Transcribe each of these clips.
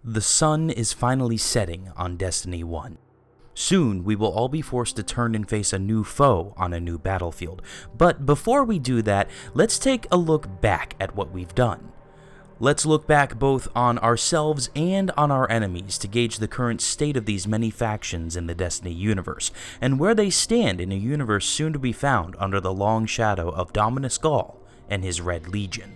The sun is finally setting on Destiny 1. Soon, we will all be forced to turn and face a new foe on a new battlefield. But before we do that, let's take a look back at what we've done. Let's look back both on ourselves and on our enemies to gauge the current state of these many factions in the Destiny universe, and where they stand in a universe soon to be found under the long shadow of Dominus Ghaul and his Red Legion.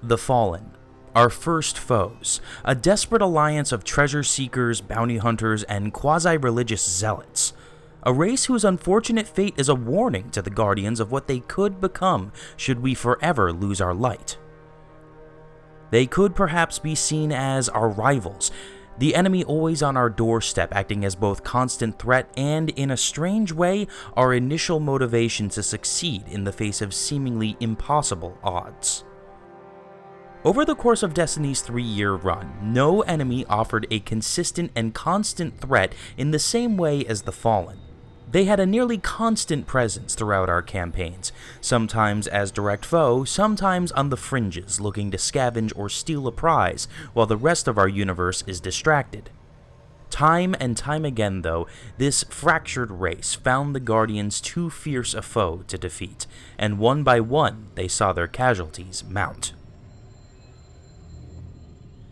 The Fallen, our first foes, a desperate alliance of treasure seekers, bounty hunters, and quasi-religious zealots. A race whose unfortunate fate is a warning to the Guardians of what they could become should we forever lose our light. They could perhaps be seen as our rivals, the enemy always on our doorstep, acting as both constant threat and, in a strange way, our initial motivation to succeed in the face of seemingly impossible odds. Over the course of Destiny's 3-year run, no enemy offered a consistent and constant threat in the same way as the Fallen. They had a nearly constant presence throughout our campaigns, sometimes as direct foe, sometimes on the fringes looking to scavenge or steal a prize while the rest of our universe is distracted. Time and time again, though, this fractured race found the Guardians too fierce a foe to defeat, and one by one they saw their casualties mount.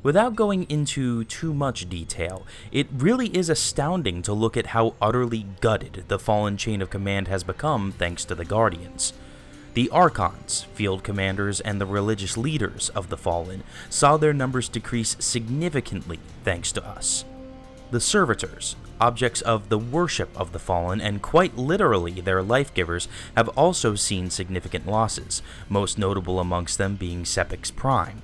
Without going into too much detail, it really is astounding to look at how utterly gutted the Fallen chain of command has become thanks to the Guardians. The Archons, field commanders, and the religious leaders of the Fallen saw their numbers decrease significantly thanks to us. The Servitors, objects of the worship of the Fallen and quite literally their life-givers, have also seen significant losses, most notable amongst them being Sepix Prime.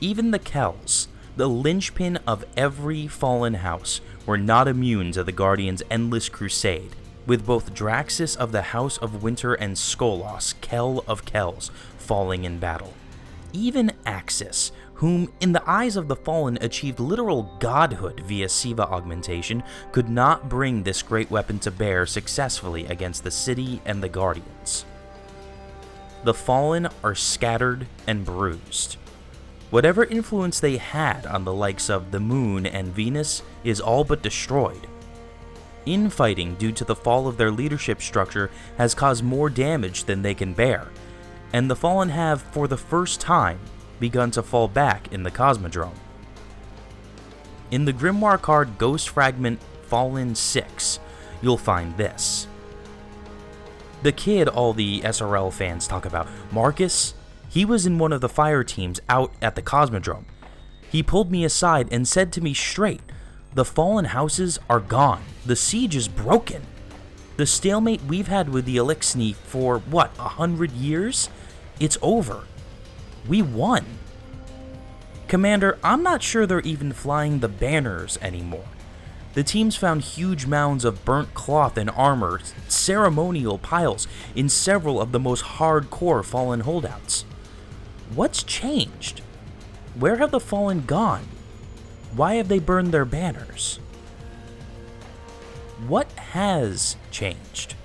Even the Kells, the linchpin of every Fallen house, were not immune to the Guardians' endless crusade, with both Draxus of the House of Winter and Skolos, Kell of Kells, falling in battle. Even Axis, whom in the eyes of the Fallen achieved literal godhood via Siva augmentation, could not bring this great weapon to bear successfully against the city and the Guardians. The Fallen are scattered and bruised. Whatever influence they had on the likes of the Moon and Venus is all but destroyed. Infighting due to the fall of their leadership structure has caused more damage than they can bear, and the Fallen have, for the first time, begun to fall back in the Cosmodrome. In the Grimoire card Ghost Fragment Fallen 6, you'll find this. The kid all the SRL fans talk about, Marcus, he was in one of the fire teams out at the Cosmodrome. He pulled me aside and said to me straight, "The Fallen houses are gone. The siege is broken. The stalemate we've had with the Elixni for, 100 years? It's over. We won. Commander, I'm not sure they're even flying the banners anymore. The teams found huge mounds of burnt cloth and armor, ceremonial piles, in several of the most hardcore Fallen holdouts. What's changed? Where have the Fallen gone? Why have they burned their banners? What has changed?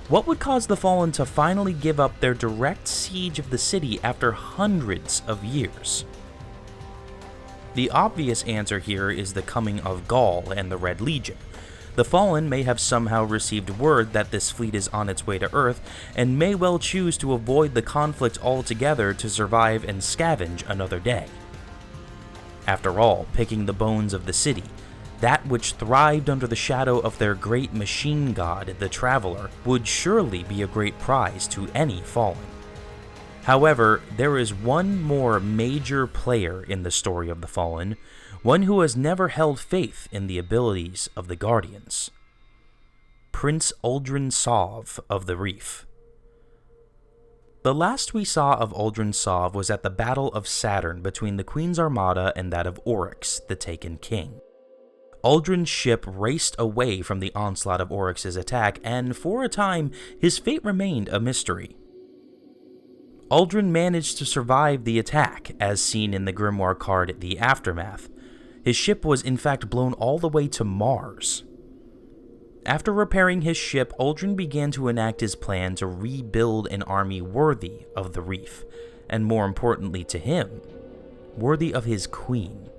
What would cause the Fallen to finally give up their direct siege of the city after hundreds of years? The obvious answer here is the coming of Ghaul and the Red Legion. The Fallen may have somehow received word that this fleet is on its way to Earth, and may well choose to avoid the conflict altogether to survive and scavenge another day. After all, picking the bones of the city, that which thrived under the shadow of their great machine god, the Traveler, would surely be a great prize to any Fallen. However, there is one more major player in the story of the Fallen, one who has never held faith in the abilities of the Guardians. Prince Uldren Sov of the Reef. The last we saw of Uldren Sov was at the Battle of Saturn between the Queen's Armada and that of Oryx, the Taken King. Uldren's ship raced away from the onslaught of Oryx's attack, and for a time, his fate remained a mystery. Uldren managed to survive the attack, as seen in the Grimoire card The Aftermath. His ship was in fact blown all the way to Mars. After repairing his ship, Uldren began to enact his plan to rebuild an army worthy of the Reef, and more importantly to him, worthy of his queen.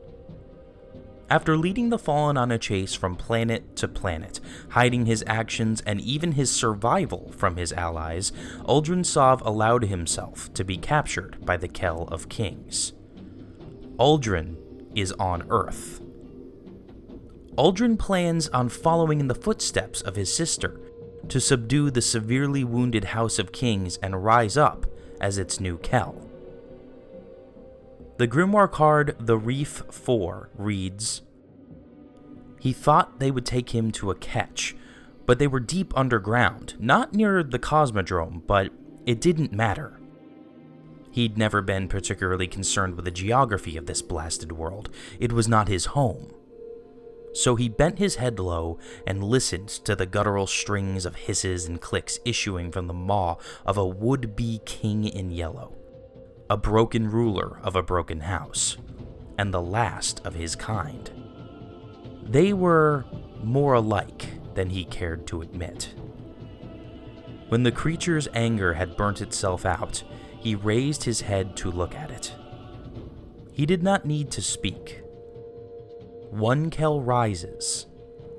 After leading the Fallen on a chase from planet to planet, hiding his actions and even his survival from his allies, Uldren Sov allowed himself to be captured by the Kell of Kings. Uldren is on Earth. Uldren plans on following in the footsteps of his sister to subdue the severely wounded House of Kings and rise up as its new Kell. The Grimoire card The Reef 4 reads, "He thought they would take him to a catch, but they were deep underground, not near the Cosmodrome, but it didn't matter. He'd never been particularly concerned with the geography of this blasted world. It was not his home. So he bent his head low and listened to the guttural strings of hisses and clicks issuing from the maw of a would-be king in yellow, a broken ruler of a broken house, and the last of his kind. They were more alike than he cared to admit. When the creature's anger had burnt itself out, he raised his head to look at it. He did not need to speak. One Kell rises,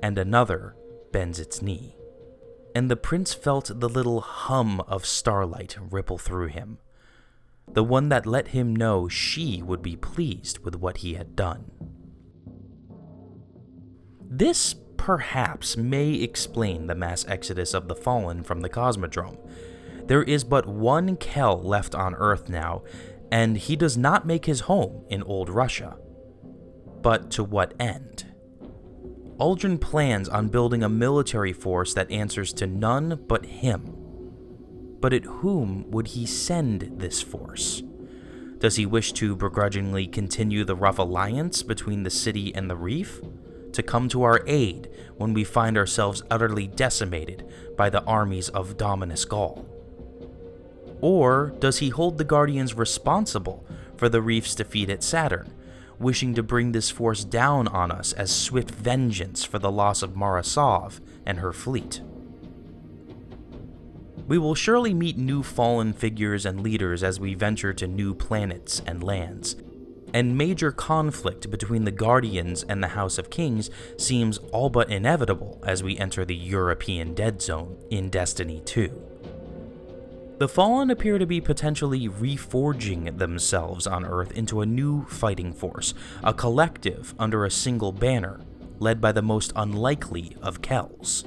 and another bends its knee, and the prince felt the little hum of starlight ripple through him, the one that let him know she would be pleased with what he had done. This perhaps may explain the mass exodus of the Fallen from the Cosmodrome. There is but one Kell left on Earth now, and he does not make his home in Old Russia. But to what end? Uldren plans on building a military force that answers to none but him. But at whom would he send this force? Does he wish to begrudgingly continue the rough alliance between the city and the Reef? To come to our aid when we find ourselves utterly decimated by the armies of Dominus Ghaul? Or does he hold the Guardians responsible for the Reef's defeat at Saturn, wishing to bring this force down on us as swift vengeance for the loss of Mara Sov and her fleet? We will surely meet new Fallen figures and leaders as we venture to new planets and lands, and major conflict between the Guardians and the House of Kings seems all but inevitable as we enter the European Dead Zone in Destiny 2. The Fallen appear to be potentially reforging themselves on Earth into a new fighting force, a collective under a single banner, led by the most unlikely of Kells.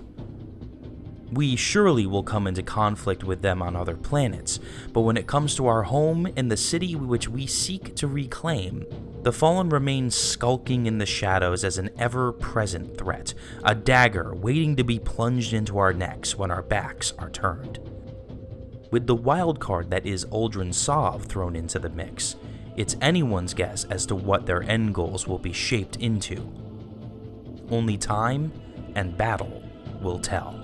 We surely will come into conflict with them on other planets, but when it comes to our home and the city which we seek to reclaim, the Fallen remain skulking in the shadows as an ever-present threat, a dagger waiting to be plunged into our necks when our backs are turned. With the wildcard that is Uldren Sov thrown into the mix, it's anyone's guess as to what their end goals will be shaped into. Only time and battle will tell.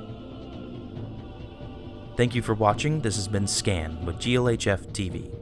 Thank you for watching. This has been Scan with GLHF TV.